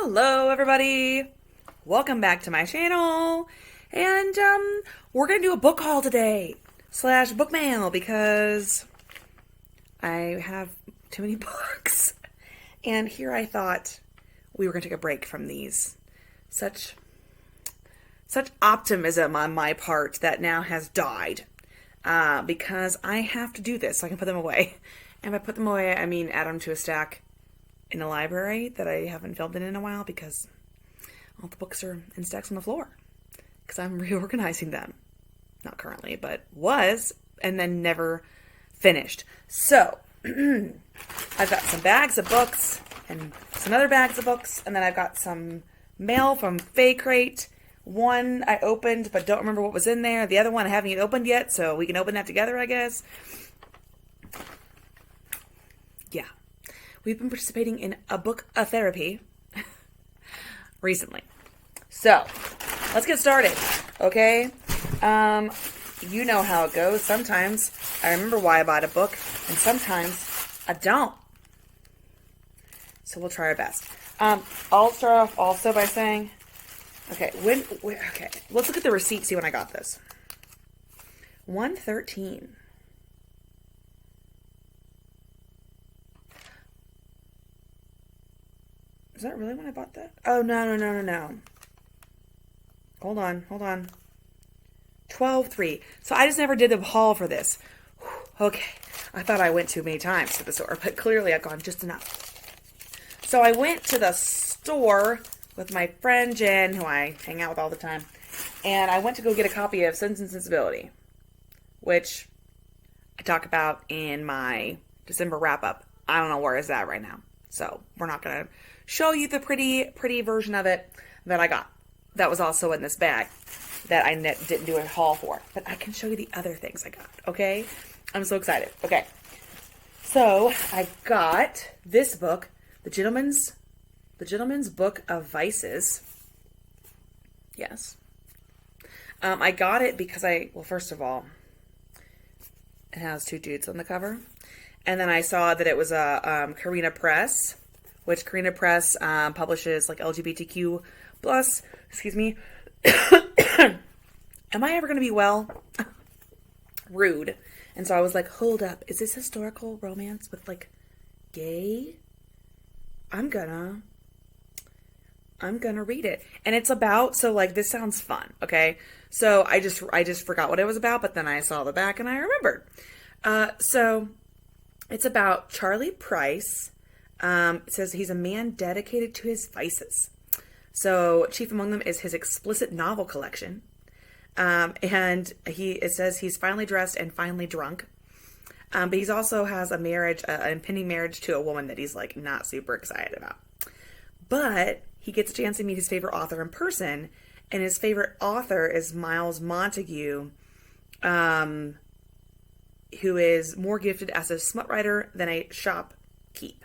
Hello everybody! Welcome back to my channel. And we're gonna do a book haul today / book mail because I have too many books. And here I thought we were gonna take a break from these. Such optimism on my part that now has died. Because I have to do this so I can put them away. And by put them away, I mean add them to a stack in the library that I haven't filmed in a while because all the books are in stacks on the floor because I'm reorganizing them. Not currently, but was, and then never finished. So, I've got some bags of books and some other bags of books, and then I've got some mail from Fake Crate. One I opened but don't remember what was in there. The other one I haven't even opened yet, so we can open that together, I guess. Yeah. We've been participating in a book therapy recently. So, let's get started, okay? You know how it goes. Sometimes I remember why I bought a book, and sometimes I don't. So we'll try our best. I'll start off also by saying, okay, let's look at the receipt, see when I got this. 113. Is that really when I bought that? Oh, no. Hold on. 12.3. So I just never did the haul for this. Okay. I thought I went too many times to the store, but clearly I've gone just enough. So I went to the store with my friend Jen, who I hang out with all the time, and I went to go get a copy of Sense and Sensibility, which I talk about in my December wrap-up. I don't know where it's at right now, so we're not going to show you the pretty version of it that I got. That was also in this bag that I didn't do a haul for. But I can show you the other things I got, okay? I'm so excited. Okay. So, I got this book, The Gentleman's Book of Vices. Yes. I got it because first of all, it has two dudes on the cover. And then I saw that it was a Carina Press, which Carina Press publishes like LGBTQ plus. Excuse me. Am I ever going to be well? Rude. And so I was like, hold up. Is this historical romance with like gay? I'm gonna read it. And it's about, so like this sounds fun. Okay. So I just forgot what it was about, but then I saw the back and I remembered. So it's about Charlie Price. It says he's a man dedicated to his vices. So chief among them is his explicit novel collection. And it says he's finally dressed and finally drunk. But he's also has an impending marriage to a woman that he's like not super excited about. But he gets a chance to meet his favorite author in person. And his favorite author is Miles Montague, who is more gifted as a smut writer than a shopkeep.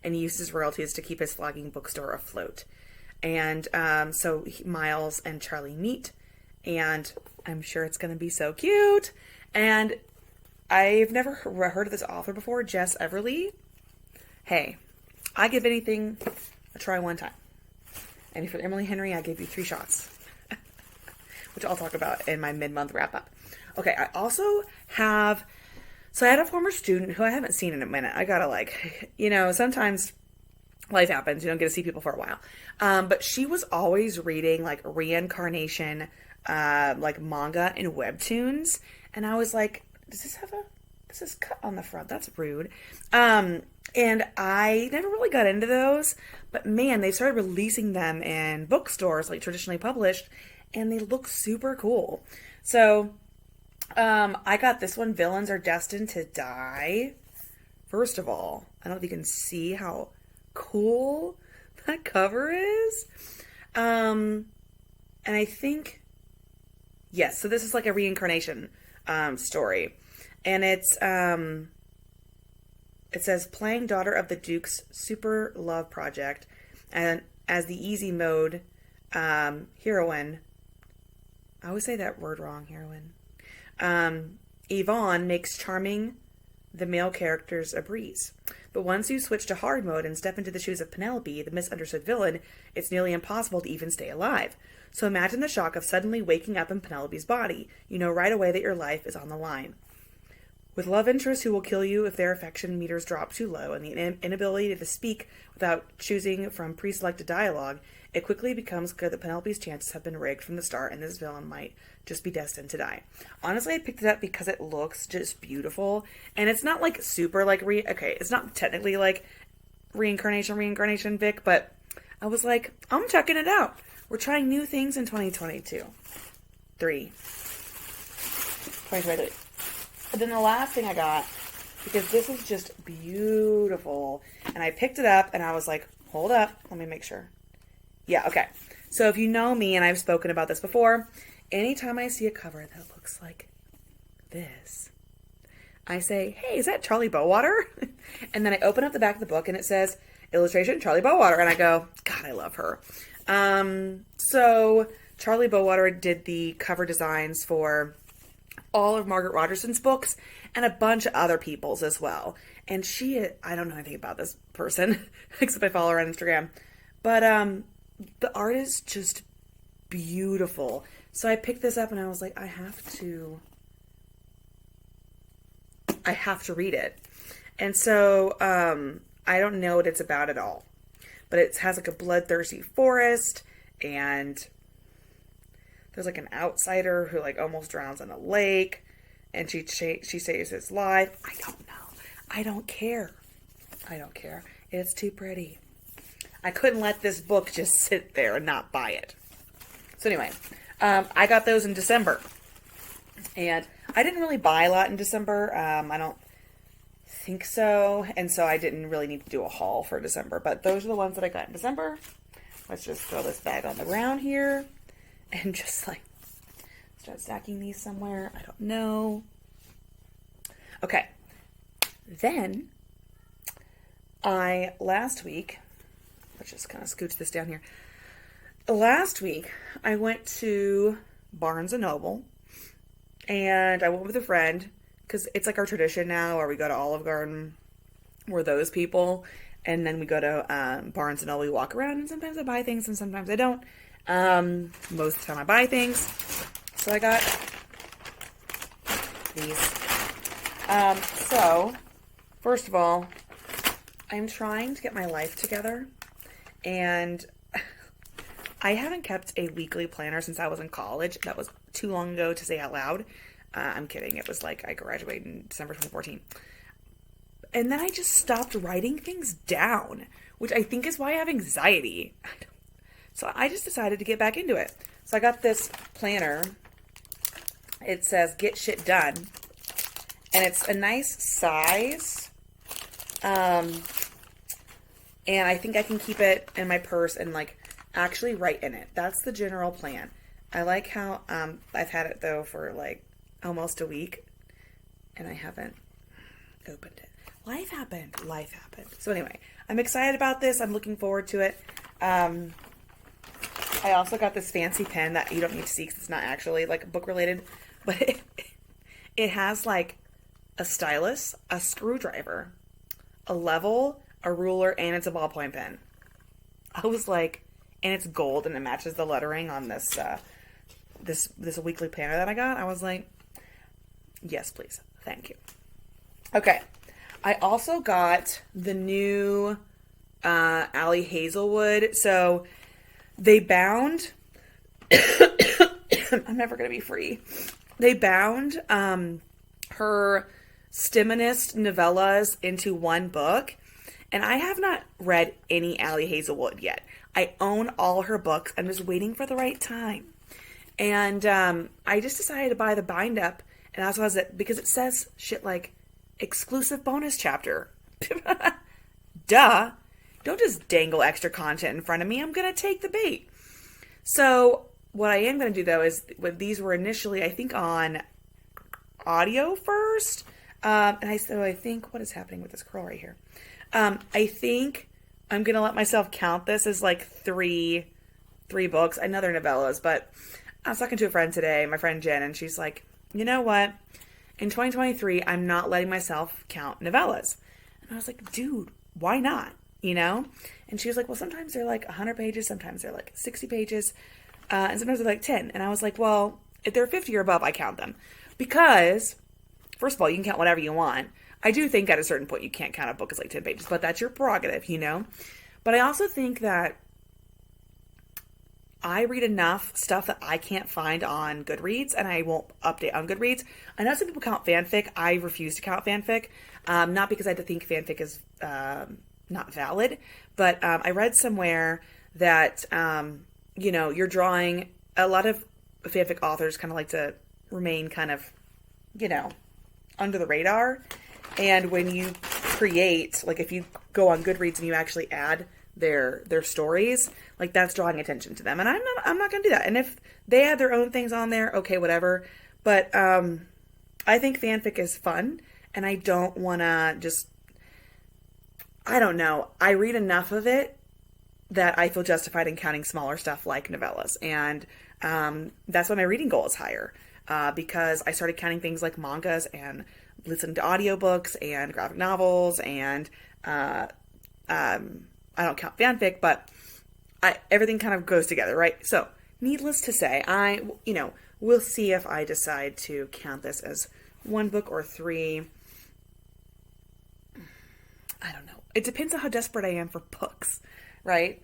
And he uses royalties to keep his flagging bookstore afloat. And so Miles and Charlie meet, and I'm sure it's going to be so cute. And I've never heard of this author before, Jess Everly. Hey, I give anything a try one time. And if you're Emily Henry, I give you 3 shots, which I'll talk about in my mid-month wrap-up. Okay, I also have... So I had a former student who I haven't seen in a minute. I gotta sometimes life happens. You don't get to see people for a while. But she was always reading like reincarnation, like manga and webtoons. And I was like, this is cut on the front. That's rude. And I never really got into those, but man, they started releasing them in bookstores, like traditionally published, and they look super cool. So, I got this one, Villains Are Destined to Die. First of all, I don't know if you can see how cool that cover is. And I think, yes, so this is like a reincarnation, story. And it's, it says, playing daughter of the Duke's super love project, and as the easy mode, heroine, I always say that word wrong, heroine. Yvonne makes charming the male characters a breeze. But once you switch to hard mode and step into the shoes of Penelope, the misunderstood villain, it's nearly impossible to even stay alive. So imagine the shock of suddenly waking up in Penelope's body. You know right away that your life is on the line. With love interests who will kill you if their affection meters drop too low, and the inability to speak without choosing from pre-selected dialogue, it quickly becomes clear that Penelope's chances have been rigged from the start, and this villain might just be destined to die. Honestly, I picked it up because it looks just beautiful, and it's not like super like it's not technically like reincarnation Vic, but I was like, I'm checking it out. We're trying new things in 2022. 2023. But then the last thing I got, because this is just beautiful, and I picked it up and I was like, hold up, let me make sure. Yeah, okay. So if you know me, and I've spoken about this before, anytime I see a cover that looks like this, I say, hey, is that Charlie Bowater? And then I open up the back of the book and it says, illustration, Charlie Bowater. And I go, God, I love her. So Charlie Bowater did the cover designs for all of Margaret Rogerson's books and a bunch of other people's as well. And I don't know anything about this person, except I follow her on Instagram. But the art is just beautiful. So I picked this up and I was like, I have to read it. And so I don't know what it's about at all. But it has like a bloodthirsty forest, and there's like an outsider who like almost drowns in a lake, and she saves his life. I don't know. I don't care. It's too pretty. I couldn't let this book just sit there and not buy it. So anyway, I got those in December, and I didn't really buy a lot in December. I don't think so, and so I didn't really need to do a haul for December, but those are the ones that I got in December. Let's just throw this bag on the ground here and just like start stacking these somewhere. I don't know. Okay. Then last week, let's just kind of scooch this down here. Last week, I went to Barnes & Noble, and I went with a friend, because it's like our tradition now where we go to Olive Garden. We're those people. And then we go to Barnes & Noble. We walk around, and sometimes I buy things and sometimes I don't. Most of the time I buy things. So I got these. So, first of all, I'm trying to get my life together. And I haven't kept a weekly planner since I was in college. That was too long ago to say out loud. I'm kidding. It was like I graduated in December 2014. And then I just stopped writing things down, which I think is why I have anxiety. So I just decided to get back into it. So I got this planner. It says Get Shit Done. And it's a nice size. And I think I can keep it in my purse and like actually write in it. That's the general plan. I like how I've had it though for like almost a week, and I haven't opened it. Life happened. So anyway, I'm excited about this. I'm looking forward to it. I also got this fancy pen that you don't need to see because it's not actually like book related, but it has like a stylus, a screwdriver, a level, a ruler, and it's a ballpoint pen. I was like, and it's gold and it matches the lettering on this this weekly planner that I got. I was like, yes, please. Thank you. Okay. I also got the new Allie Hazelwood. So they bound I'm never going to be free. They bound her Stimonist novellas into one book. And I have not read any Allie Hazelwood yet. I own all her books. I'm just waiting for the right time. And I just decided to buy the bind up. And also has it because it says shit like exclusive bonus chapter. Duh. Don't just dangle extra content in front of me. I'm going to take the bait. So what I am going to do though is when these were initially, I think on audio first. And I think what is happening with this curl right here? I think I'm going to let myself count this as like three books. I know they're novellas, but I was talking to a friend today, my friend Jen, and she's like, you know what? in 2023, I'm not letting myself count novellas. And I was like, dude, why not? You know? And she was like, well, sometimes they're like 100 pages, sometimes they're like 60 pages, and sometimes they're like 10. And I was like, well, if they're 50 or above, I count them. Because, first of all, you can count whatever you want. I do think at a certain point you can't count a book as like 10 pages, but that's your prerogative, you know? But I also think that I read enough stuff that I can't find on Goodreads, and I won't update on Goodreads. I know some people count fanfic. I refuse to count fanfic, not because I think fanfic is not valid, but I read somewhere that, you're drawing, a lot of fanfic authors kind of like to remain kind of, under the radar. And when you create, like if you go on Goodreads and you actually add their stories, like that's drawing attention to them. And I'm not going to do that. And if they have their own things on there, okay, whatever. But I think fanfic is fun, and I don't want to just, I don't know. I read enough of it that I feel justified in counting smaller stuff like novellas. And that's why my reading goal is higher, because I started counting things like mangas and listening to audiobooks and graphic novels, and I don't count fanfic, but everything kind of goes together, right? So, needless to say, we'll see if I decide to count this as one book or three. I don't know. It depends on how desperate I am for books, right?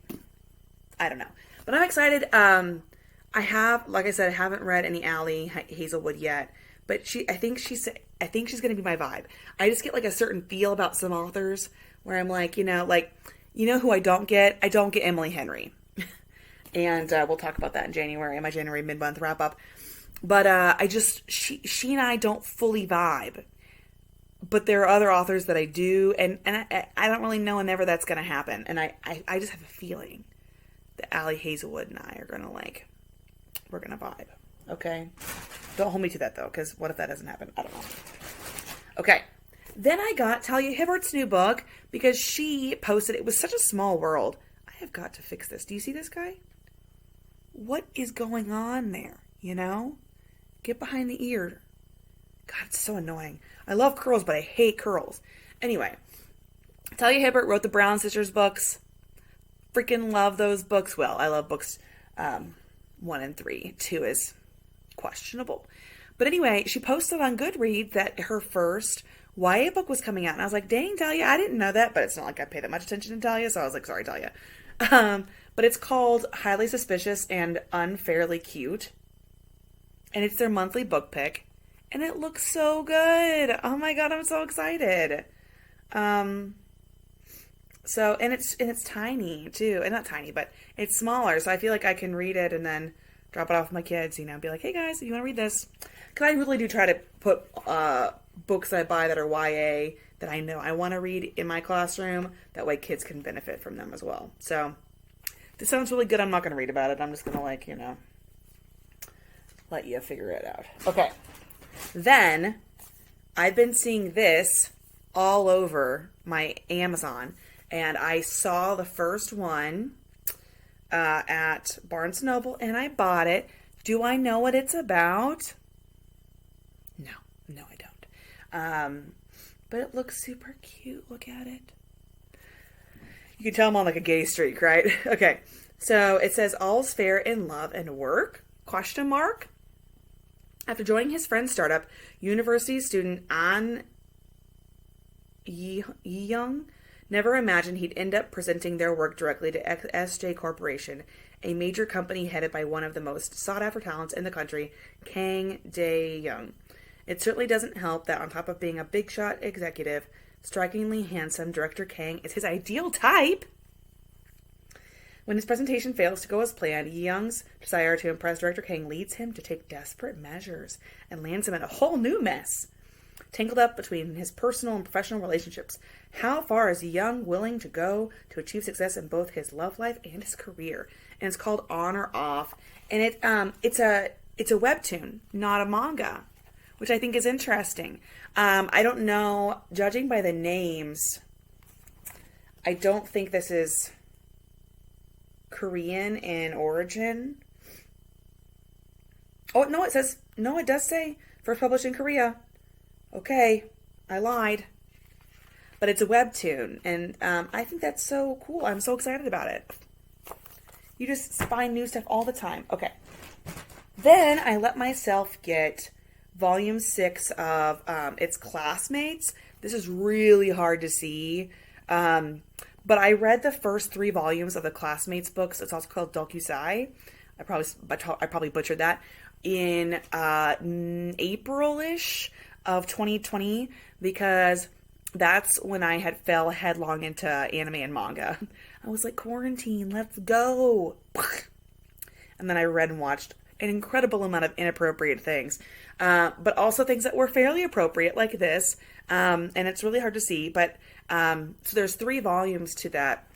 I don't know. But I'm excited. Like I said, I haven't read any Allie Hazelwood yet, but I think she's going to be my vibe. I just get like a certain feel about some authors where I'm like, who I don't get? I don't get Emily Henry. And we'll talk about that in January, my January mid-month wrap-up. But she and I don't fully vibe. But there are other authors that I do, and I don't really know whenever that's going to happen. And I just have a feeling that Allie Hazelwood and I are going to we're going to vibe. Okay? Don't hold me to that, though, because what if that doesn't happen? I don't know. Okay. Then I got Talia Hibbert's new book because she posted, it was such a small world. I have got to fix this. Do you see this guy? What is going on there? Get behind the ear. God, it's so annoying. I love curls, but I hate curls. Anyway, Talia Hibbert wrote the Brown Sisters books. Freaking love those books. Well, I love books 1 and 3. 2 is questionable. But anyway, she posted on Goodreads that her first YA book was coming out. And I was like, dang, Talia, I didn't know that. But it's not like I pay that much attention to Talia. So I was like, sorry, Talia. But it's called Highly Suspicious and Unfairly Cute. And it's their monthly book pick. And it looks so good. Oh my God, I'm so excited. And it's tiny too. And not tiny, but it's smaller. So I feel like I can read it and then drop it off with my kids, be like, hey guys, if you want to read this. Because I really do try to put books that I buy that are YA that I know I want to read in my classroom. That way kids can benefit from them as well. So this sounds really good. I'm not going to read about it. I'm just going to let you figure it out. Okay. Then I've been seeing this all over my Amazon, and I saw the first one at Barnes & Noble, and I bought it. Do I know what it's about? No, I don't. But it looks super cute. Look at it. You can tell I'm on like a gay streak, right? Okay. So it says, all's fair in love and work? ? After joining his friend's startup, university student An Young never imagined he'd end up presenting their work directly to SJ Corporation, a major company headed by one of the most sought-after talents in the country, Kang Dae-young. It certainly doesn't help that on top of being a big-shot executive, strikingly handsome Director Kang is his ideal type. When his presentation fails to go as planned, Young's desire to impress Director Kang leads him to take desperate measures and lands him in a whole new mess. Tangled up between his personal and professional relationships, how far is Young willing to go to achieve success in both his love life and his career? And it's called On or Off, and it's a webtoon, not a manga, which I think is interesting. I don't know, judging by the names, I don't think this is Korean in origin. Oh, no, it does say first published in Korea. Okay, I lied. But it's a webtoon, and I think that's so cool. I'm so excited about it. You just find new stuff all the time. Okay. Then I let myself get volume 6 of its classmates. This is really hard to see. But I read the first 3 volumes of the classmates books. It's also called Dokusai. I probably butchered that in April-ish of 2020 because that's when I had fell headlong into anime and manga. I was like, quarantine, let's go. And then I read and watched an incredible amount of inappropriate things, but also things that were fairly appropriate, like this. And it's really hard to see, but so there's 3 volumes to that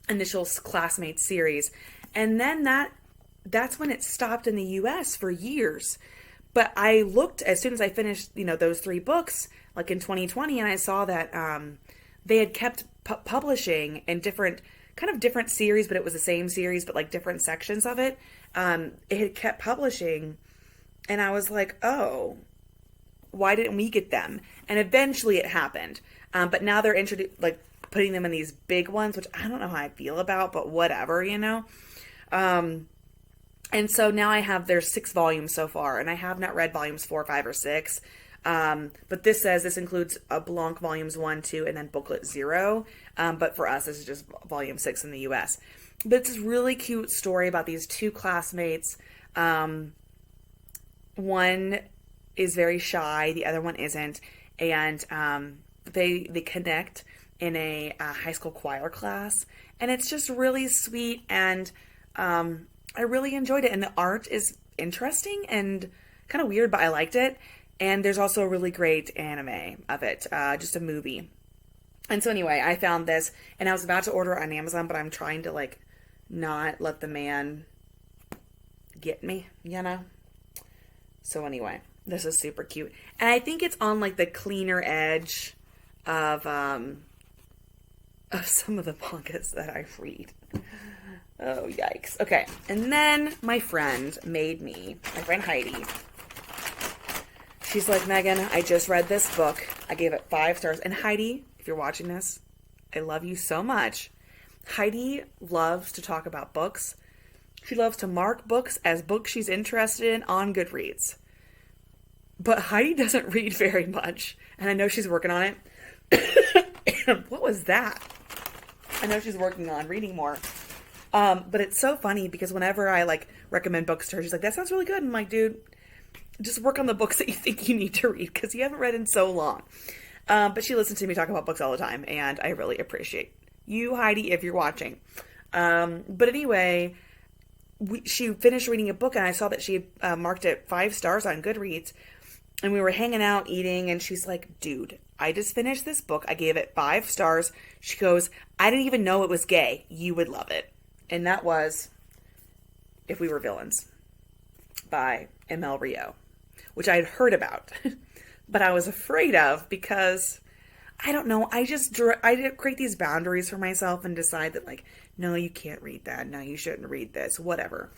initial Classmates series, and then that's when it stopped in the U.S. for years. But I looked as soon as I finished, those 3 books, like in 2020, and I saw that they had kept publishing in different series, but it was the same series, but like different sections of it. It had kept publishing, and I was like, oh, why didn't we get them? And eventually it happened. But now they're putting them in these big ones, which I don't know how I feel about, but whatever, And so now there's 6 volumes so far, and I have not read volumes 4, 5, or 6. But this includes Blanc volumes 1, 2, and then booklet 0. But for us, this is just volume 6 in the U.S. But it's this really cute story about these 2 classmates. One is very shy, the other one isn't, and they connect in a high school choir class, and it's just really sweet, and I really enjoyed it, and the art is interesting and kind of weird, but I liked it. And there's also a really great anime of it, just a movie. And so anyway, I found this, and I was about to order on Amazon, but I'm trying to not let the man get me, So anyway, this is super cute, and I think it's on the cleaner edge of some of the mangas that I read. Oh, yikes. Okay. And then my friend Heidi, she's like, Megan, I just read this book. I gave it 5 stars. And Heidi, if you're watching this, I love you so much. Heidi loves to talk about books. She loves to mark books as books she's interested in on Goodreads. But Heidi doesn't read very much. And I know she's working on it. What was that? I know she's working on reading more. But it's so funny because whenever I recommend books to her, she's like, that sounds really good. I'm like, dude, just work on the books that you think you need to read because you haven't read in so long. But she listens to me talk about books all the time, and I really appreciate you, Heidi, if you're watching. But anyway, she finished reading a book, and I saw that she had marked it 5 stars on Goodreads, and we were hanging out eating, and she's like, dude, I just finished this book. I gave it 5 stars. She goes, I didn't even know it was gay. You would love it. And that was If We Were Villains by ML Rio, which I had heard about, but I was afraid of because, I don't know, I create these boundaries for myself and decide that no, you can't read that. No, you shouldn't read this, whatever.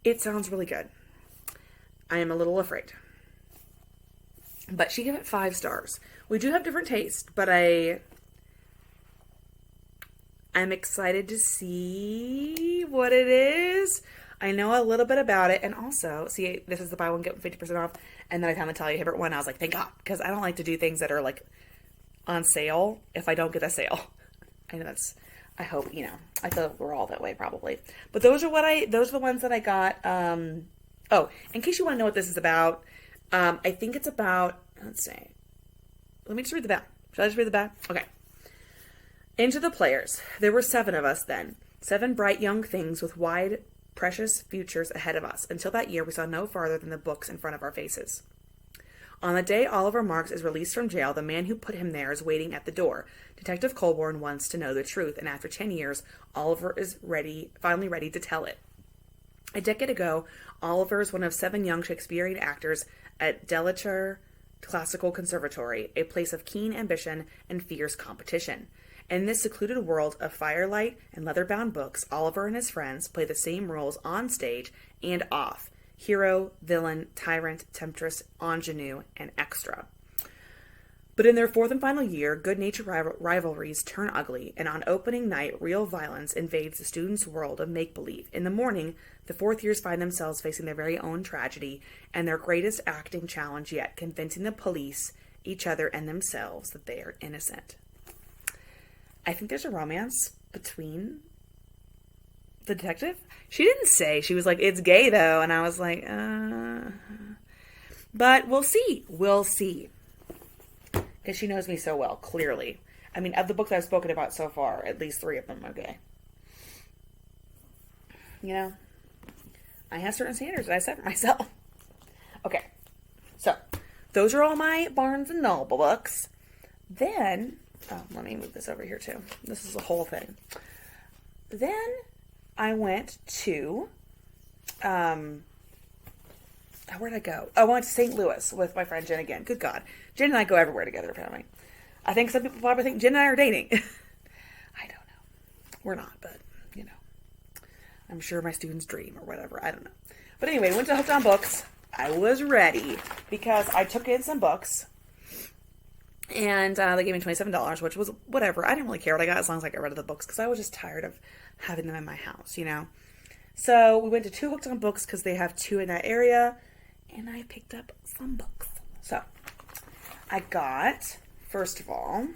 It sounds really good. I am a little afraid. But she gave it 5 stars. We do have different tastes, but I'm excited to see what it is. I know a little bit about it. And also, see, this is the buy one, get 50% off. And then I found the Talia Hibbert one. I was like, thank God. Because I don't like to do things that are on sale if I don't get a sale. I know I hope, I feel like we're all that way probably. But those are the ones that I got. Oh, in case you want to know what this is about, I think it's about, let's see. Let me just read the back. Should I just read the back? Okay. Into the players. There were 7 of us then. 7 bright young things with wide, precious futures ahead of us. Until that year, we saw no farther than the books in front of our faces. On the day Oliver Marks is released from jail, the man who put him there is waiting at the door. Detective Colborne wants to know the truth, and after 10 years, Oliver is finally ready to tell it. A decade ago, Oliver is one of 7 young Shakespearean actors at Delature Classical Conservatory, a place of keen ambition and fierce competition. In this secluded world of firelight and leather-bound books, Oliver and his friends play the same roles on stage and off: hero, villain, tyrant, temptress, ingenue, and extra. But in their fourth and final year, good-natured rivalries turn ugly, and on opening night, real violence invades the students' world of make-believe. In the morning, the fourth years find themselves facing their very own tragedy and their greatest acting challenge yet, convincing the police, each other, and themselves that they are innocent. I think there's a romance between the detective. She didn't say. She was like, it's gay, though. And I was like, But we'll see. We'll see. Because she knows me so well, clearly. I mean, of the books I've spoken about so far, at least 3 of them are gay. You know, I have certain standards that I set for myself. Okay, so those are all my Barnes & Noble books. Then, let me move this over here too. This is a whole thing. Then I went to, where'd I go? I went to St. Louis with my friend Jen again. Good God. Jen and I go everywhere together, apparently. I think some people probably think Jen and I are dating. I don't know. We're not, but, you know. I'm sure my students dream or whatever. I don't know. But anyway, went to Hooked on Books. I was ready because I took in some books. And they gave me $27, which was whatever. I didn't really care what I got as long as I got rid of the books because I was just tired of having them in my house, you know. So we went to 2 Hooked on Books because they have 2 in that area. And I picked up some books. So, I got, first of all,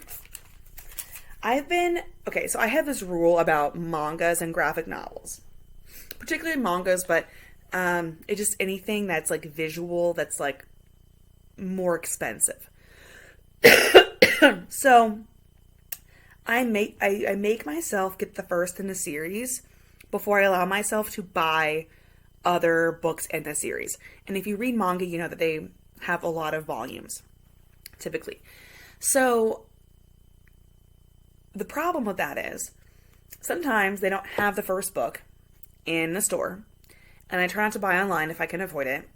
I have this rule about mangas and graphic novels. Particularly mangas, but it's just anything that's like visual, that's like more expensive. So, I make myself get the first in the series before I allow myself to buy other books in the series. And if you read manga, you know that they have a lot of volumes, typically. So the problem with that is sometimes they don't have the first book in the store, and I try not to buy online if I can avoid it.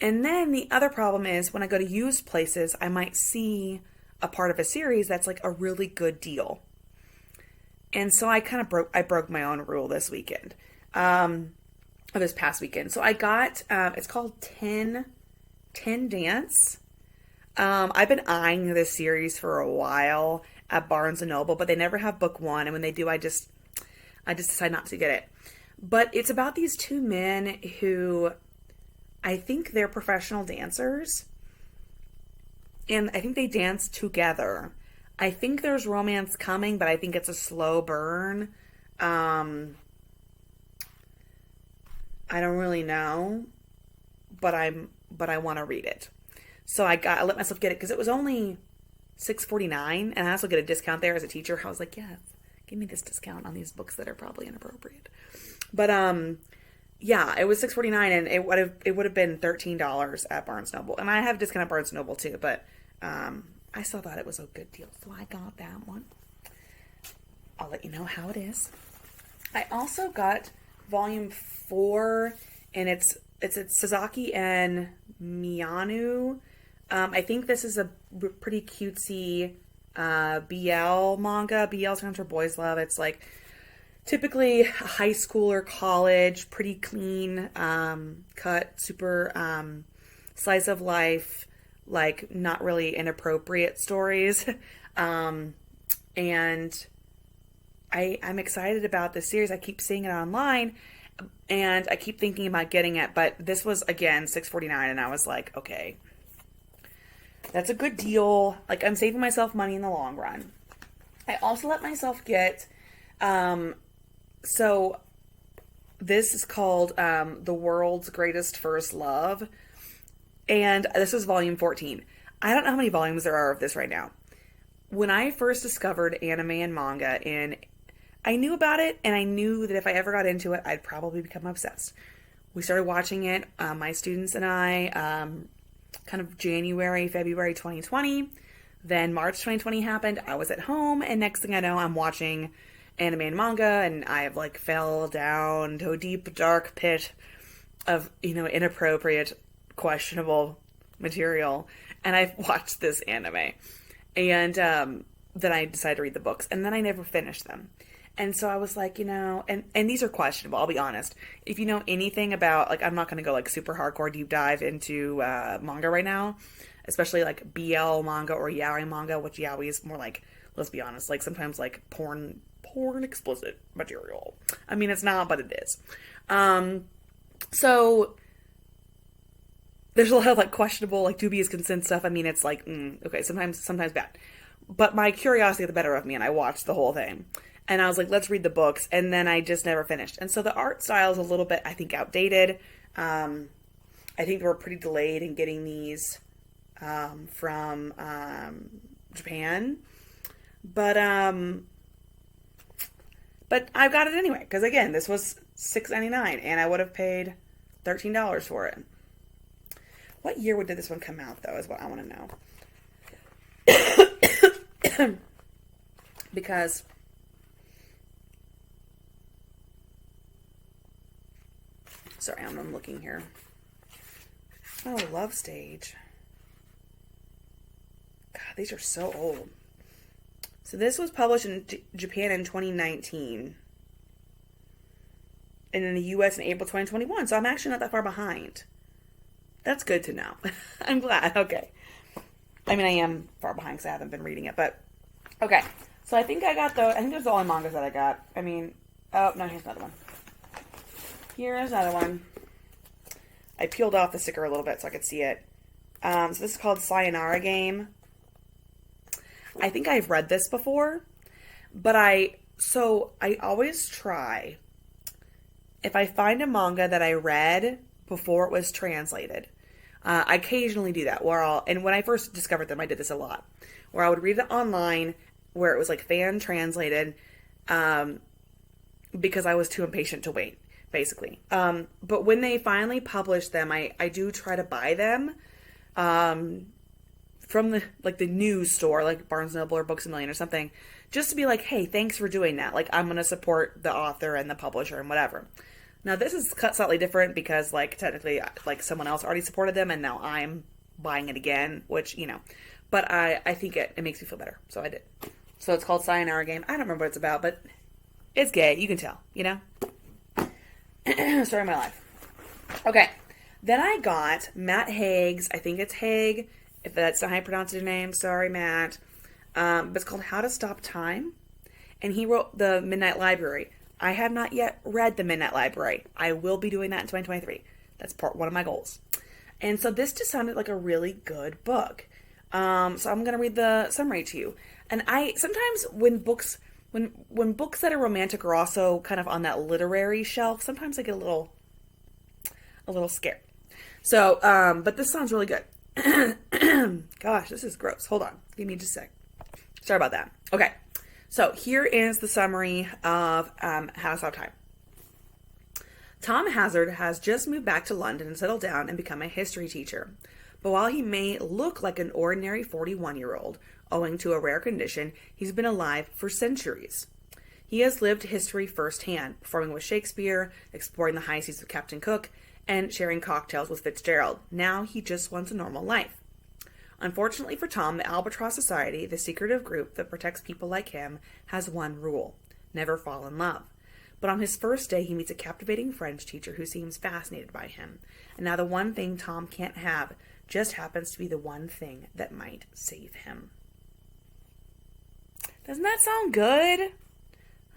And then the other problem is when I go to used places, I might see a part of a series that's like a really good deal. And so I kind of broke my own rule this weekend. This past weekend. So I got, it's called 10 Dance. I've been eyeing this series for a while at Barnes & Noble, but they never have book 1. And when they do, I just decide not to get it. But it's about these 2 men who, I think they're professional dancers. And I think they dance together. I think there's romance coming, but I think it's a slow burn. I don't really know, but I want to read it. So I let myself get it because it was only $6.49, and I also get a discount there as a teacher. I was like, yes, give me this discount on these books that are probably inappropriate. But yeah, it was $6.49, and it would have been $13 at Barnes & Noble, and I have a discount at Barnes & Noble too. But I still thought it was a good deal, so I got that one. I'll let you know how it is. I also got Volume 4, and it's Sasaki and Miyanu. I think this is a pretty cutesy BL manga. BL stands for boys love. It's like typically a high school or college, pretty clean cut, super slice of life, like not really inappropriate stories. And I'm excited about this series. I keep seeing it online, and I keep thinking about getting it, but this was, again, $6.49, and I was like, okay, that's a good deal. Like, I'm saving myself money in the long run. I also let myself get, so this is called The World's Greatest First Love, and this is volume 14. I don't know how many volumes there are of this right now. When I first discovered anime and manga, I knew about it, and I knew that if I ever got into it, I'd probably become obsessed. We started watching it, my students and I, kind of January, February 2020. Then March 2020 happened. I was at home, and next thing I know, I'm watching anime and manga, and I have like fell down to a deep, dark pit of, inappropriate, questionable material. And I've watched this anime. And then I decided to read the books, and then I never finished them. And so I was like, and these are questionable, I'll be honest. If you know anything about, like, I'm not going to go, like, super hardcore deep dive into manga right now. especially like BL manga or yaoi manga, which yaoi is more like, let's be honest, like sometimes like porn explicit material. I mean, it's not, but it is. So there's a lot of like questionable, like dubious consent stuff. I mean, it's like, okay, sometimes bad. But my curiosity got the better of me, and I watched the whole thing. And I was like, let's read the books. And then I just never finished. And so the art style is a little bit, I think, outdated. I think they were pretty delayed in getting these from Japan. But I've got it anyway. Because, again, this was $6.99. And I would have paid $13 for it. What year did this one come out, though, is what I want to know. Because sorry, I'm looking here. Oh, Love Stage. God, these are so old. So this was published in Japan in 2019. And in the US in April 2021. So I'm actually not that far behind. That's good to know. I'm glad. Okay. I mean, I am far behind because I haven't been reading it. But, okay. So I think I think those are the only mangas that I got. I mean, oh, no, here's another one. Here's another one. I peeled off the sticker a little bit so I could see it. So this is called Sayonara Game. I think I've read this before, but I always try, if I find a manga that I read before it was translated, I occasionally do that, and when I first discovered them, I did this a lot, where I would read it online, where it was like fan translated, because I was too impatient to wait, basically. But when they finally publish them, I do try to buy them, from the news store, like Barnes & Noble or Books A Million or something, just to be like, hey, thanks for doing that. Like, I'm going to support the author and the publisher and whatever. Now, this is cut slightly different because, like, technically, like, someone else already supported them, and now I'm buying it again, which, but I think it makes me feel better, so I did. So it's called Sayonara Game. I don't remember what it's about, but it's gay. You can tell, Story of my life. Okay. Then I got Matt Haig's, I think it's Haig, if that's not how you pronounce your name, sorry, Matt. But it's called How to Stop Time. And he wrote The Midnight Library. I have not yet read The Midnight Library. I will be doing that in 2023. That's one of my goals. And so this just sounded like a really good book. So I'm going to read the summary to you. And sometimes when books that are romantic are also kind of on that literary shelf, sometimes I get a little scared. So, but this sounds really good. Gosh, this is gross. Hold on. Give me just a sec. Sorry about that. Okay. So here is the summary of How to Stop Time. Tom Hazard has just moved back to London and settled down and become a history teacher. But while he may look like an ordinary 41-year-old, owing to a rare condition, he's been alive for centuries. He has lived history firsthand, performing with Shakespeare, exploring the high seas with Captain Cook, and sharing cocktails with Fitzgerald. Now he just wants a normal life. Unfortunately for Tom, the Albatross Society, the secretive group that protects people like him, has one rule: never fall in love. But on his first day, he meets a captivating French teacher who seems fascinated by him. And now the one thing Tom can't have just happens to be the one thing that might save him. Doesn't that sound good?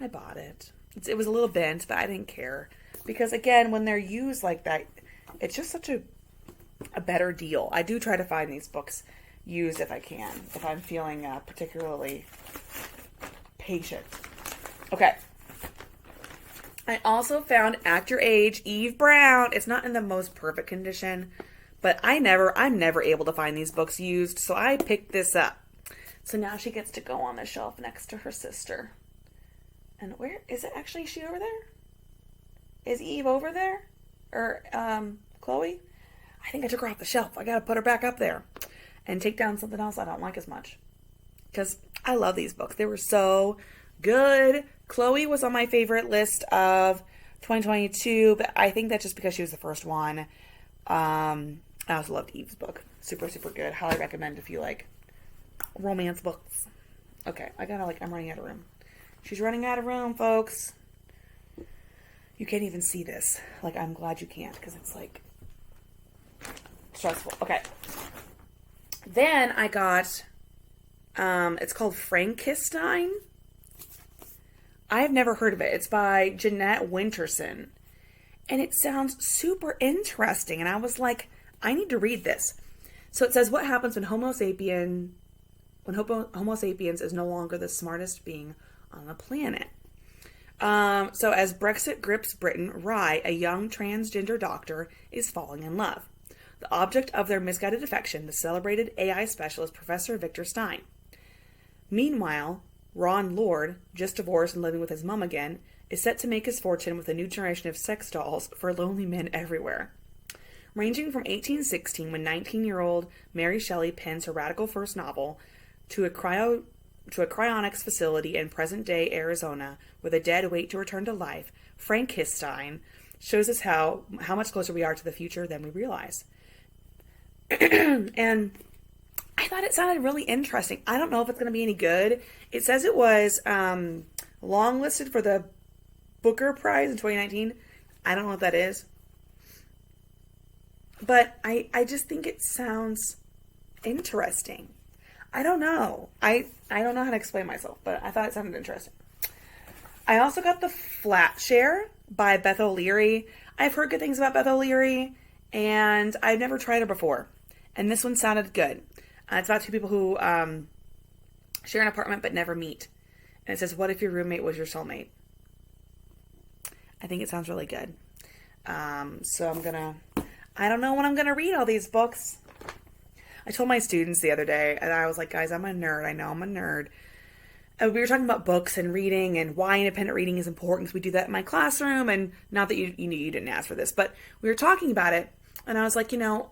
I bought it. It was a little bent, but I didn't care. Because again, when they're used like that, it's just such a better deal. I do try to find these books used if I can, if I'm feeling particularly patient. Okay. I also found Act Your Age, Eve Brown. It's not in the most perfect condition, but I'm never able to find these books used, so I picked this up. So now she gets to go on the shelf next to her sister. And where is it actually? Is she over there? Is Eve over there? Or Chloe? I think I took her off the shelf. I gotta put her back up there and take down something else I don't like as much. Because I love these books. They were so good. Chloe was on my favorite list of 2022, but I think that's just because she was the first one. I also loved Eve's book. Super, super good. Highly recommend if you like romance books. Okay, I'm running out of room. She's running out of room, folks. You can't even see this. Like, I'm glad you can't, because it's like stressful. Okay. Then I got, it's called Frankenstein. I have never heard of it. It's by Jeanette Winterson. And it sounds super interesting. And I was like, I need to read this. So it says, what happens when Homo sapiens is no longer the smartest being on the planet? So as Brexit grips Britain, Rye, a young transgender doctor, is falling in love. The object of their misguided affection, the celebrated AI specialist, Professor Victor Stein. Meanwhile, Ron Lord, just divorced and living with his mom again, is set to make his fortune with a new generation of sex dolls for lonely men everywhere. Ranging from 1816, when 19-year-old Mary Shelley pens her radical first novel, to a cryonics facility in present-day Arizona, where the dead wait to return to life, Frankenstein shows us how much closer we are to the future than we realize. And I thought it sounded really interesting. I don't know if it's going to be any good. It says it was longlisted for the Booker Prize in 2019. I don't know what that is. But I just think it sounds interesting. I don't know. I don't know how to explain myself, but I thought it sounded interesting. I also got The Flat Share by Beth O'Leary. I've heard good things about Beth O'Leary, and I've never tried her before. And this one sounded good. It's about two people who share an apartment but never meet. And it says, what if your roommate was your soulmate? I think it sounds really good. So I don't know when I'm going to read all these books. I told my students the other day, and I was like, guys, I'm a nerd. I know I'm a nerd. And we were talking about books and reading and why independent reading is important, because we do that in my classroom. And not that you didn't ask for this, but we were talking about it. And I was like,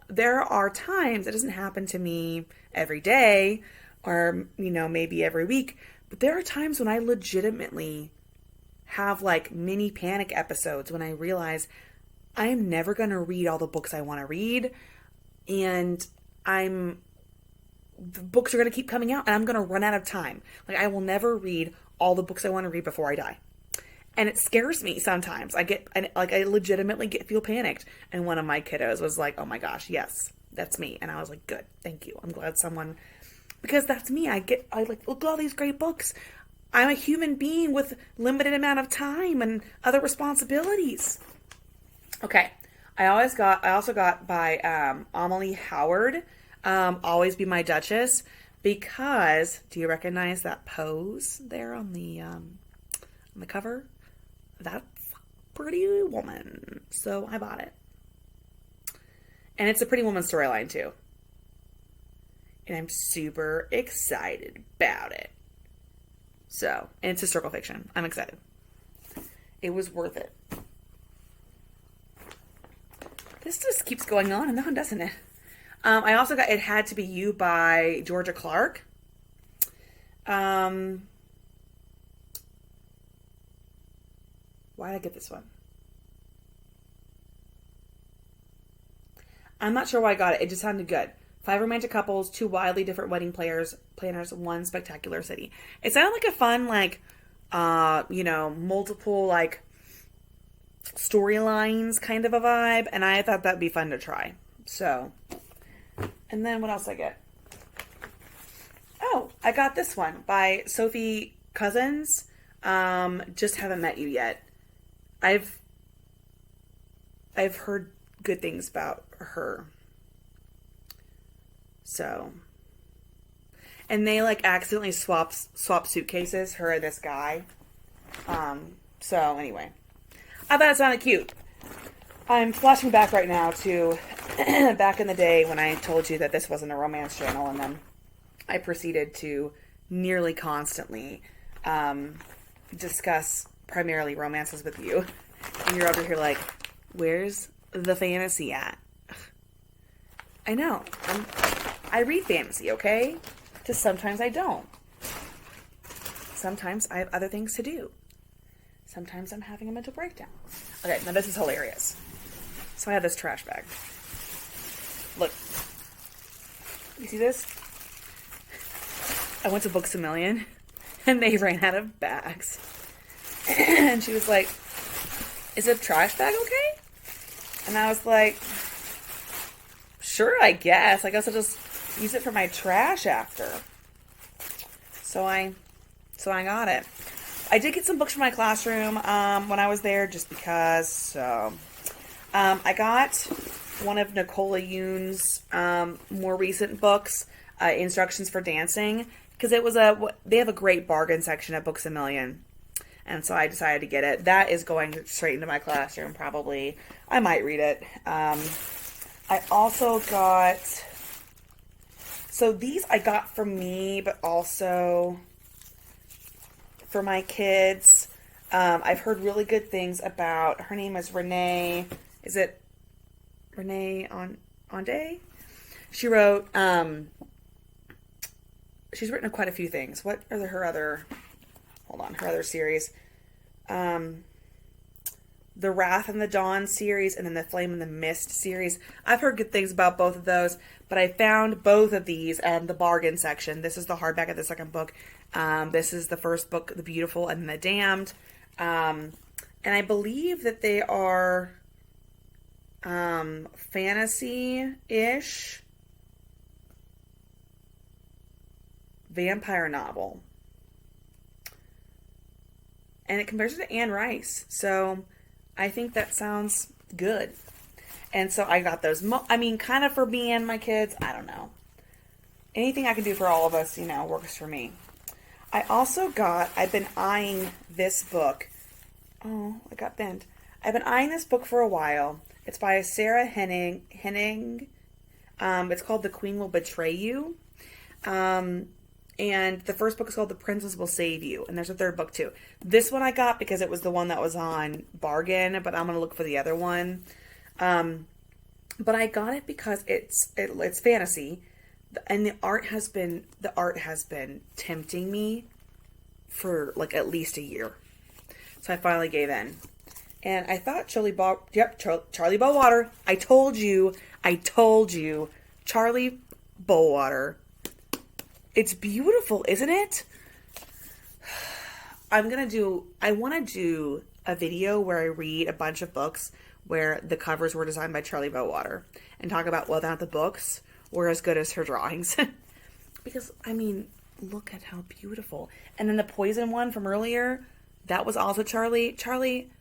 there are times, it doesn't happen to me every day or, maybe every week, but there are times when I legitimately have like mini panic episodes when I realize I am never going to read all the books I want to read, and the books are going to keep coming out and I'm going to run out of time. Like, I will never read all the books I want to read before I die. And it scares me sometimes. I legitimately feel panicked. And one of my kiddos was like, oh my gosh, yes, that's me. And I was like, good, thank you. I'm glad because that's me. I look at all these great books. I'm a human being with limited amount of time and other responsibilities. Okay. I also got by Amelie Howard, Always Be My Duchess, because do you recognize that pose there on the cover? That's Pretty Woman. So I bought it. And it's a Pretty Woman storyline too. And I'm super excited about it. So, and it's historical fiction. I'm excited. It was worth it. This just keeps going on and on, doesn't it? I also got It Had to Be You by Georgia Clark. Why did I get this one? I'm not sure why I got it. It just sounded good. 5 romantic couples, 2 wildly different wedding planners, 1 spectacular city. It sounded like a fun, multiple, storylines kind of a vibe, and I thought that'd be fun to try. So, and then what else did I get? Oh, I got this one by Sophie Cousins. Just Haven't Met You Yet. I've heard good things about her. So, and they accidentally swap suitcases, her and this guy. So anyway, I thought it sounded cute. I'm flashing back right now to back in the day when I told you that this wasn't a romance journal, and then I proceeded to nearly constantly discuss primarily romances with you. And you're over here like, where's the fantasy at? I know. I read fantasy, okay? Just sometimes I don't. Sometimes I have other things to do. Sometimes I'm having a mental breakdown. Okay, now this is hilarious. So I have this trash bag. Look. You see this? I went to Books A Million, and they ran out of bags. And she was like, is a trash bag okay? And I was like, sure, I guess. I guess I'll just use it for my trash after. So I got it. I did get some books for my classroom when I was there just because. So I got one of Nicola Yoon's more recent books, Instructions for Dancing, because they have a great bargain section at Books A Million. And so I decided to get it. That is going straight into my classroom, probably. I might read it. I also got... So these I got for me, but also for my kids. I've heard really good things about... Her name is Renee. Is it Renee Onday? She wrote... she's written quite a few things. What are her other... Hold on, her other series. The Wrath and the Dawn series, and then the Flame and the Mist series. I've heard good things about both of those, but I found both of these in the bargain section. This is the hardback of the second book. This is the first book, The Beautiful and the Damned. And I believe that they are fantasy-ish vampire novel. And it compares it to Anne Rice. So I think that sounds good. And so I got those. Kind of for me and my kids. I don't know. Anything I can do for all of us, works for me. I also I've been eyeing this book. Oh, it got bent. I've been eyeing this book for a while. It's by Sarah Henning. It's called The Queen Will Betray You. And the first book is called The Princess Will Save You. And there's a third book too. This one I got because it was the one that was on bargain, but I'm going to look for the other one. But I got it because it's fantasy. And the art has been tempting me for like at least a year. So I finally gave in. And I thought Charlie Bowater. I told you, Charlie Bowater. It's beautiful, isn't it? I want to do a video where I read a bunch of books where the covers were designed by Charlie Bowater and talk about whether or not the books were as good as her drawings. Because, look at how beautiful. And then the Poison one from earlier, that was also Charlie. Charlie,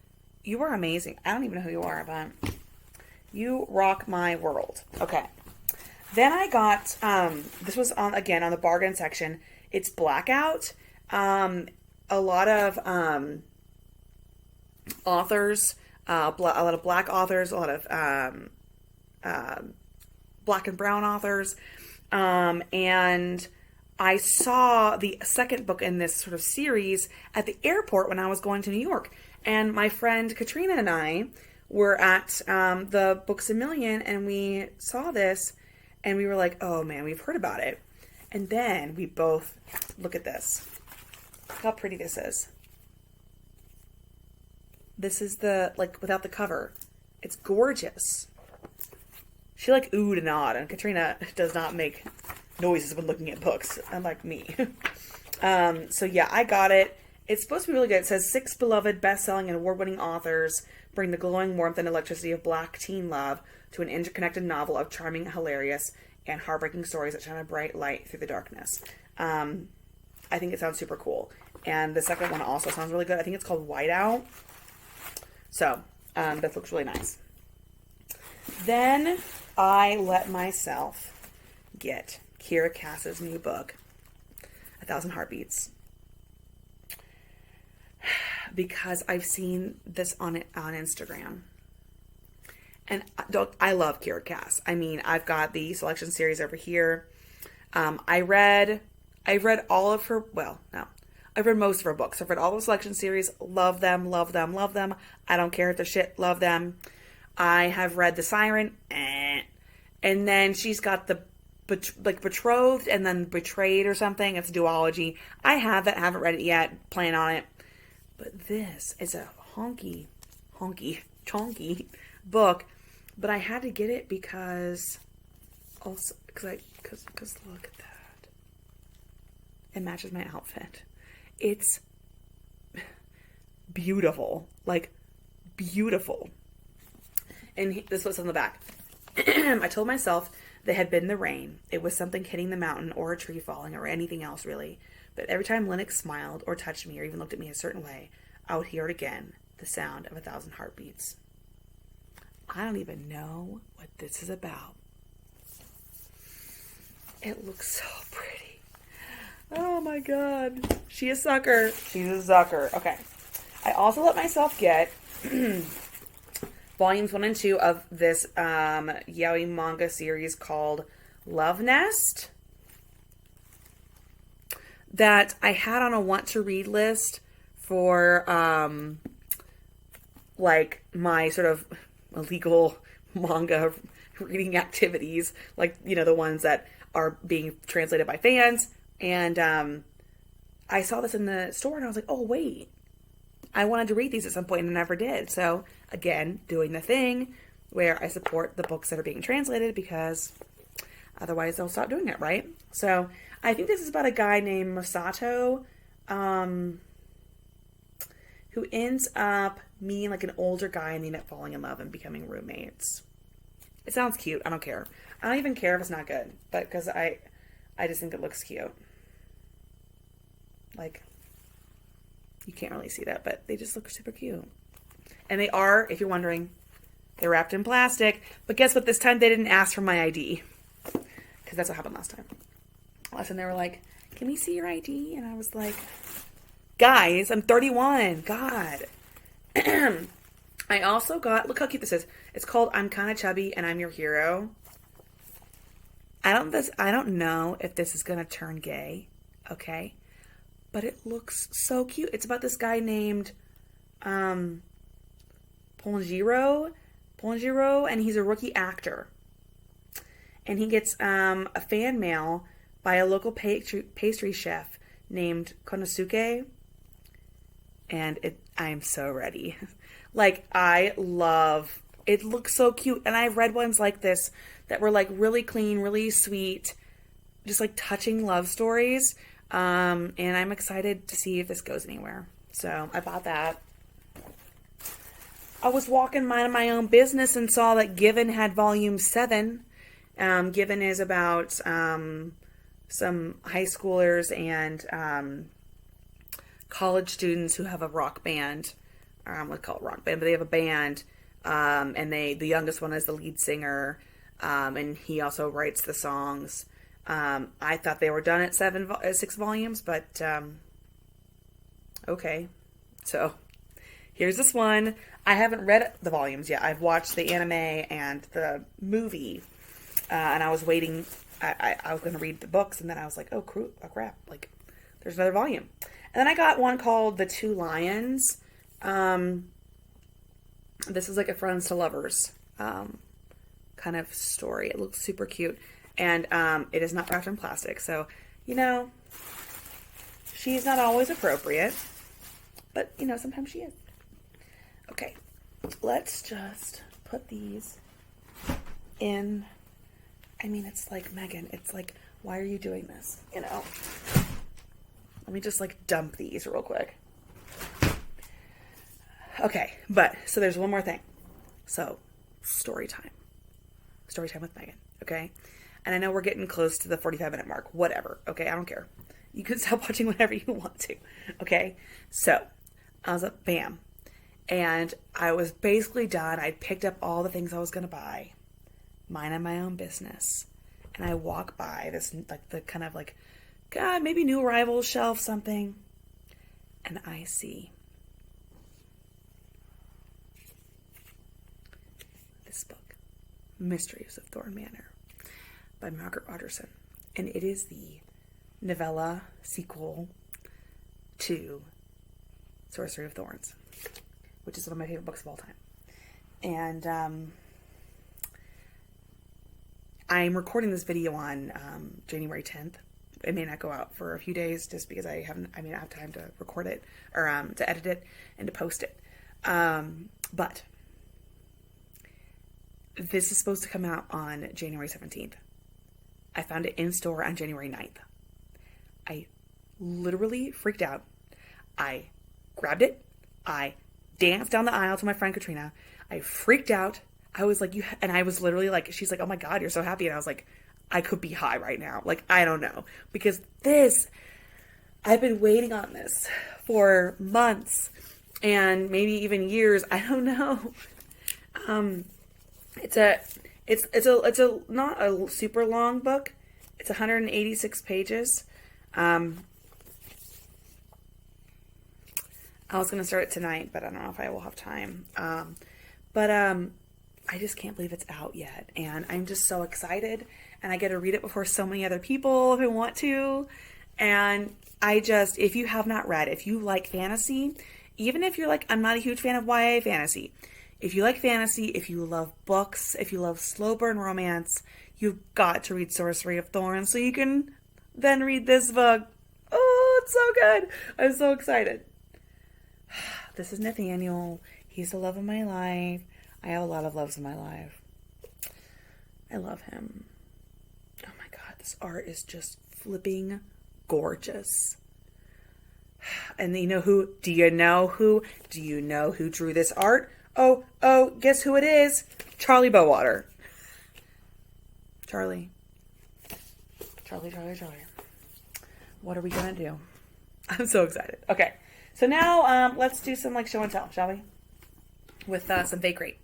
you are amazing. I don't even know who you are, but you rock my world. Okay. Then I got, this was on the bargain section. It's Blackout. A lot of authors, a lot of black authors, a lot of black and brown authors. And I saw the second book in this sort of series at the airport when I was going to New York. And my friend Katrina and I were at the Books A Million, and we saw this. And we were like, oh man, we've heard about it. And then we both, look at this. Look how pretty this is. This is without the cover. It's gorgeous. She oohed and awed, and Katrina does not make noises when looking at books, unlike me. So yeah, I got it. It's supposed to be really good. It says 6 beloved, best-selling, and award-winning authors bring the glowing warmth and electricity of black teen love to an interconnected novel of charming, hilarious, and heartbreaking stories that shine a bright light through the darkness. I think it sounds super cool. And the second one also sounds really good. I think it's called Whiteout. So, that looks really nice. Then I let myself get Kira Cass's new book, 1,000 Heartbeats. Because I've seen this on Instagram. And I love Kira Cass. I've got the selection series over here. I've read all of her, I've read most of her books. I've read all the selection series. Love them, love them, love them. I don't care if they're shit. Love them. I have read The Siren. And then she's got the Betrothed and then Betrayed or something. It's a duology. I have it. Haven't read it yet. Plan on it. But this is a chonky book. But I had to get it because look at that. It matches my outfit. It's beautiful. Beautiful. And this was on the back. I told myself that had been the rain. It was something hitting the mountain or a tree falling or anything else, really. But every time Lennox smiled or touched me or even looked at me a certain way, I would hear it again, the sound of 1,000 heartbeats. I don't even know what this is about. It looks so pretty. Oh my God. She's a sucker. She's a sucker. Okay. I also let myself get volumes 1 and 2 of this yaoi manga series called Love Nest that I had on a want to read list for like my sort of illegal manga reading activities, like, you know, the ones that are being translated by fans. And I saw this in the store and I was like, oh wait, I wanted to read these at some point and never did. So again, doing the thing where I support the books that are being translated because otherwise they'll stop doing it, right? So I think this is about a guy named Masato who ends up meeting like an older guy and they end up falling in love and becoming roommates. It sounds cute. I don't care. I don't even care if it's not good, but because I just think it looks cute. Like, you can't really see that, but they just look super cute. And they are, if you're wondering, they're wrapped in plastic. But guess what? This time they didn't ask for my ID. Because that's what happened last time. Last time they were like, can we see your ID? And I was like, guys, I'm 31. God. I also got, look how cute this is. It's called I'm Kinda Chubby and I'm Your Hero. I don't know if this is going to turn gay. Okay. But it looks so cute. It's about this guy named Ponjiro, and he's a rookie actor. And he gets a fan mail by a local pastry chef named Konosuke. And I am so ready. Like, I love, it looks so cute. And I've read ones like this that were like really clean, really sweet, just like touching love stories. And I'm excited to see if this goes anywhere. So I bought that. I was walking minding my own business and saw that Given had volume 7. Given is about some high schoolers and college students who have a rock band. Let's call it rock band, but they have a band. And the youngest one is the lead singer. And he also writes the songs. I thought they were done at 6 volumes, but okay. So here's this one. I haven't read the volumes yet. I've watched the anime and the movie, and I was waiting. I was going to read the books, and then I was like, oh crap! Like, there's another volume. And then I got one called The Two Lions. This is like a friends to lovers kind of story. It looks super cute. And it is not wrapped in plastic. So, you know, she's not always appropriate. But, you know, sometimes she is. Okay. Let's just put these in. I mean, it's like, Megan, it's like, why are you doing this? You know? Let me just, like, dump these real quick. Okay. But, so there's one more thing. So, story time. Story time with Megan. Okay? And I know we're getting close to the 45-minute mark. Whatever. Okay? I don't care. You can stop watching whenever you want to. Okay? So, I was up, bam. And I was basically done. I picked up all the things I was going to buy. Minding my own business. And I walk by this, like, the kind of like, God, maybe new arrival shelf, something. And I see this book, Mysteries of Thorn Manor, by Margaret Rogerson. And it is the novella sequel to Sorcery of Thorns, which is one of my favorite books of all time. And I'm recording this video on January 10th. It may not go out for a few days just because I may not have time to record it or to edit it and to post it. But this is supposed to come out on January 17th. I found it in store on January 9th. I literally freaked out. I grabbed it. I danced down the aisle to my friend Katrina. I freaked out. I was like, and I was literally like, she's like, oh my God, you're so happy. And I was like, I could be high right now. Like, I don't know. Because I've been waiting on this for months and maybe even years. I don't know. It's not a super long book. It's 186 pages. I was going to start it tonight, but I don't know if I will have time. But I just can't believe it's out yet. And I'm just so excited. And I get to read it before so many other people if I want to. And if you have not read, if you like fantasy, even if you're like, I'm not a huge fan of YA fantasy. If you like fantasy, if you love books, if you love slow burn romance, you've got to read Sorcery of Thorns so you can then read this book. Oh, it's so good. I'm so excited. This is Nathaniel. He's the love of my life. I have a lot of loves in my life. I love him. Oh my God, this art is just flipping gorgeous. And do you know who drew this art? Oh, guess who it is? Charlie Bowater. Charlie. What are we gonna do? I'm so excited. Okay, so now let's do some show and tell, shall we? With some Fake Rate.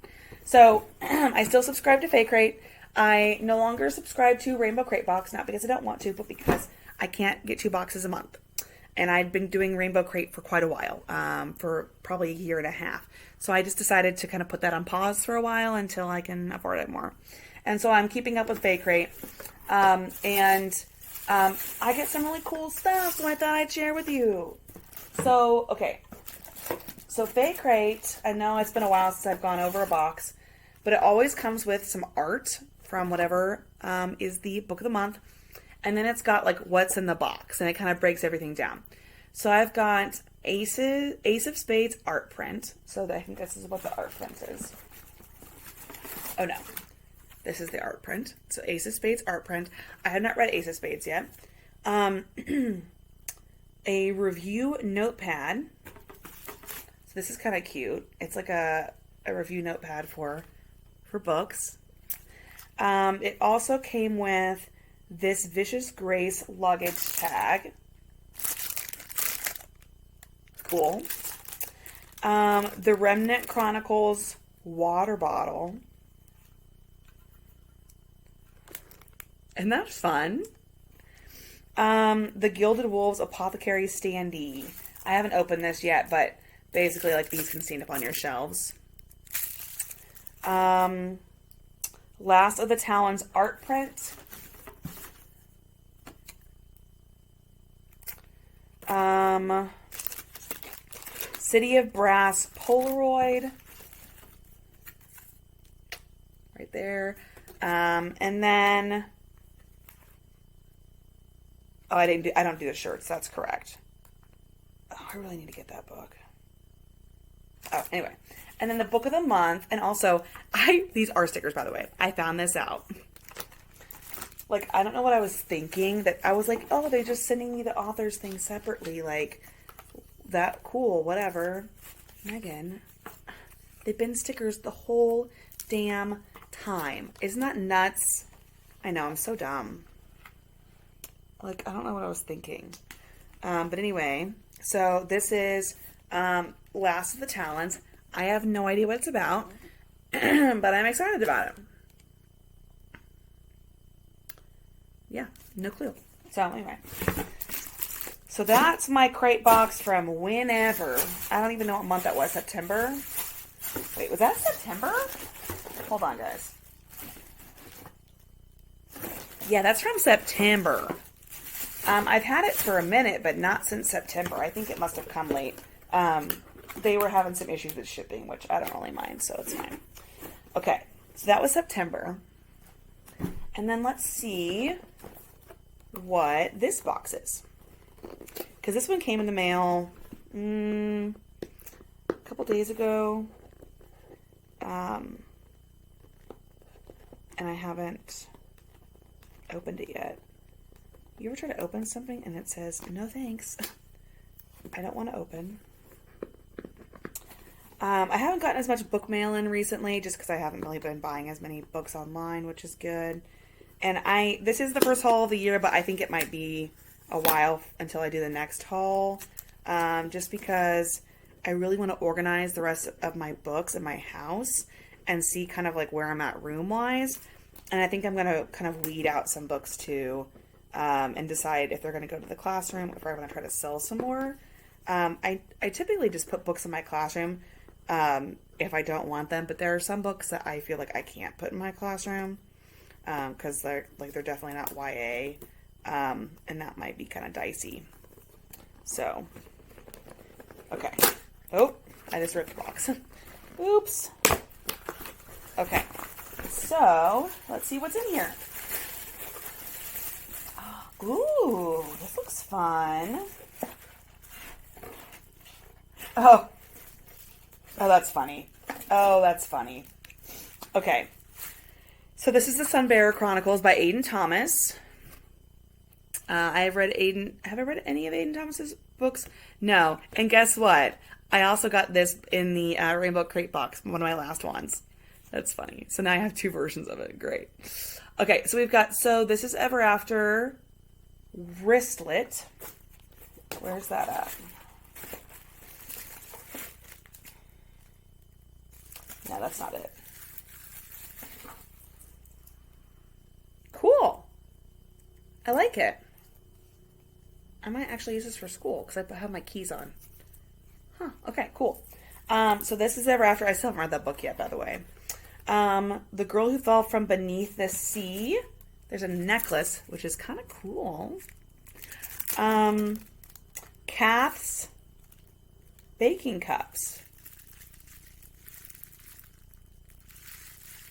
So I still subscribe to Fake Rate. I no longer subscribe to Rainbow Crate Box, not because I don't want to, but because I can't get 2 boxes a month. And I'd been doing Rainbow Crate for quite a while, for probably a year and a half. So I just decided to kind of put that on pause for a while until I can afford it more. And so I'm keeping up with Fake Rate. I get some really cool stuff, so I thought I'd share with you. So, okay. So Fake Rate, I know it's been a while since I've gone over a box, but it always comes with some art from whatever is the book of the month. And then it's got what's in the box, and it kind of breaks everything down. So I've got Ace of Spades art print. So I think this is what the art print is. Oh no, this is the art print. So Ace of Spades art print. I have not read Ace of Spades yet. A review notepad. So this is kind of cute. It's like a review notepad for books. It also came with this Vicious Grace luggage tag. Cool. The Remnant Chronicles water bottle. Isn't that fun? The Gilded Wolves Apothecary Standee. I haven't opened this yet, but basically these can stand up on your shelves. Last of the Talons art print. City of Brass Polaroid. Right there. And then I don't do the shirts, that's correct. Oh, I really need to get that book. Oh, anyway. And then the book of the month, and also these are stickers, by the way. I found this out. I don't know what I was thinking, that I was like, oh, they're just sending me the author's thing separately, that cool, whatever. Megan, they've been stickers the whole damn time. Isn't that nuts? I know, I'm so dumb. I don't know what I was thinking. But anyway, so this is Last of the Talons. I have no idea what it's about, but I'm excited about it. Yeah, no clue. So anyway, so that's my crate box from whenever. I don't even know what month that was. September? Wait, was that September? Hold on, guys. Yeah, that's from September. I've had it for a minute, but not since September. I think it must have come late. They were having some issues with shipping, which I don't really mind, so it's fine. Okay, so that was September. And then let's see what this box is. Because this one came in the mail a couple days ago. And I haven't opened it yet. You ever try to open something and it says, no thanks, I don't want to open. I haven't gotten as much book mail in recently just because I haven't really been buying as many books online, which is good. And this is the first haul of the year, but I think it might be a while until I do the next haul. Just because I really want to organize the rest of my books in my house and see kind of like where I'm at room-wise. And I think I'm going to kind of weed out some books too, and decide if they're going to go to the classroom or if I'm going to try to sell some more. I typically just put books in my classroom if I don't want them, but there are some books that I feel like I can't put in my classroom because they're definitely not YA, and that might be kind of dicey. So, okay. Oh, I just ripped the box. Oops. Okay. So, let's see what's in here. Ooh, this looks fun. Oh, that's funny. Oh, that's funny. Okay. So this is the Sunbearer Chronicles by Aiden Thomas. Have I read any of Aiden Thomas's books? No. And guess what? I also got this in the Rainbow Crate box, one of my last ones. That's funny. So now I have two versions of it. Great. Okay, so we've got, so this is Ever After Wristlet. Where's that at? No, that's not it. Cool. I like it. I might actually use this for school because I have my keys on. Huh. Okay, cool. So this is Ever After. I still haven't read that book yet, by the way. The Girl Who Fell from Beneath the Sea. There's a necklace, which is kind of cool. Kath's Baking Cups.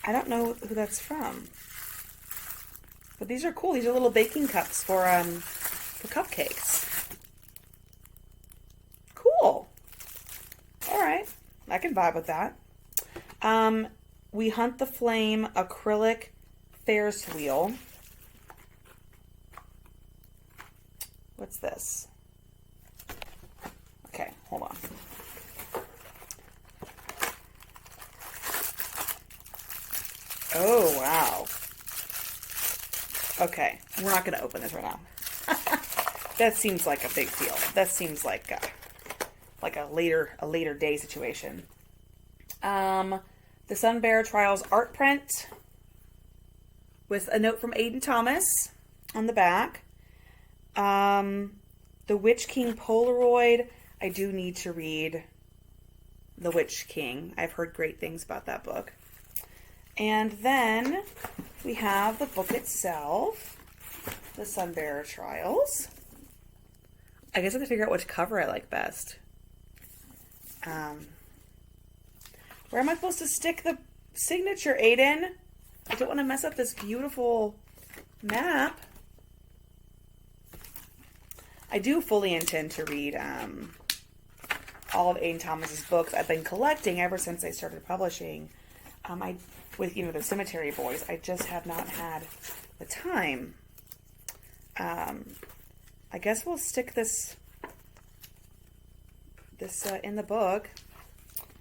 I don't know who that's from. But these are cool. These are little baking cups for cupcakes. Cool. All right. I can vibe with that. We Hunt the Flame acrylic Ferris wheel. What's this? Okay, hold on. Oh, wow. Okay, we're not going to open this right now. That seems like a big deal. That seems like a later day situation. The Sunbearer Trials art print with a note from Aiden Thomas on the back. The Witch King Polaroid. I do need to read The Witch King. I've heard great things about that book. And then we have the book itself, The Sunbearer Trials. I guess I have to figure out which cover I like best. Where am I supposed to stick the signature, Aiden? I don't want to mess up this beautiful map. I do fully intend to read all of Aiden Thomas's books. I've been collecting ever since I started publishing. With the Cemetery Boys, I just have not had the time. I guess we'll stick this in the book.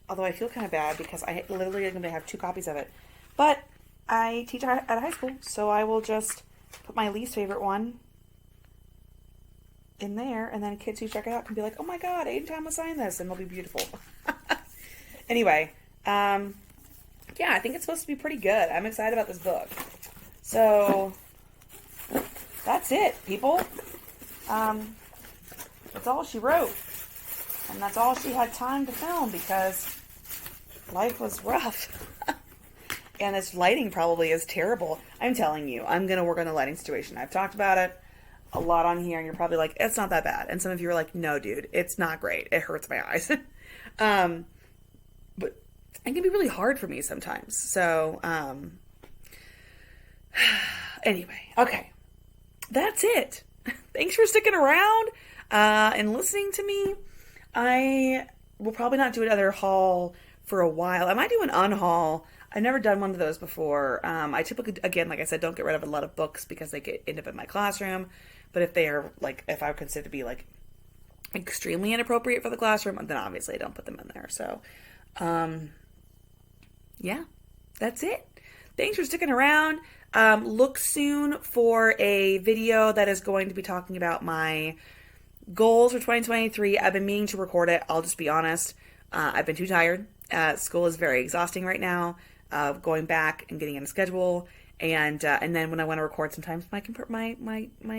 Although I feel kind of bad because I literally am going to have 2 copies of it. But I teach at a high school, so I will just put my least favorite one in there, and then kids who check it out can be like, oh my god, Aiden Thomas signed this, and it'll be beautiful. Anyway, yeah, I think it's supposed to be pretty good. I'm excited about this book. So, that's it, people. That's all she wrote. And that's all she had time to film because life was rough. And this lighting probably is terrible. I'm telling you, I'm going to work on the lighting situation. I've talked about it a lot on here, and you're probably like, it's not that bad. And some of you are like, no, dude, it's not great. It hurts my eyes. But it can be really hard for me sometimes. So, anyway, okay. That's it. Thanks for sticking around and listening to me. I will probably not do another haul for a while. I might do an unhaul. I've never done one of those before. I typically, again, like I said, don't get rid of a lot of books because they end up in my classroom. But if they are, like, if I would consider to be, like, extremely inappropriate for the classroom, then obviously I don't put them in there. So, Yeah, that's it. Thanks for sticking around. Look soon for a video that is going to be talking about my goals for 2023. I've been meaning to record it. I'll just be honest. I've been too tired. School is very exhausting right now. Going back and getting in a schedule, and then when I want to record, sometimes my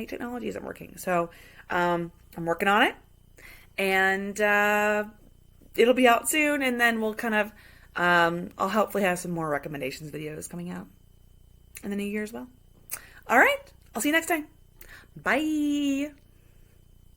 technology isn't working. So I'm working on it, and it'll be out soon. And then we'll kind of I'll hopefully have some more recommendations videos coming out in the new year as well. All right, I'll see you next time. Bye.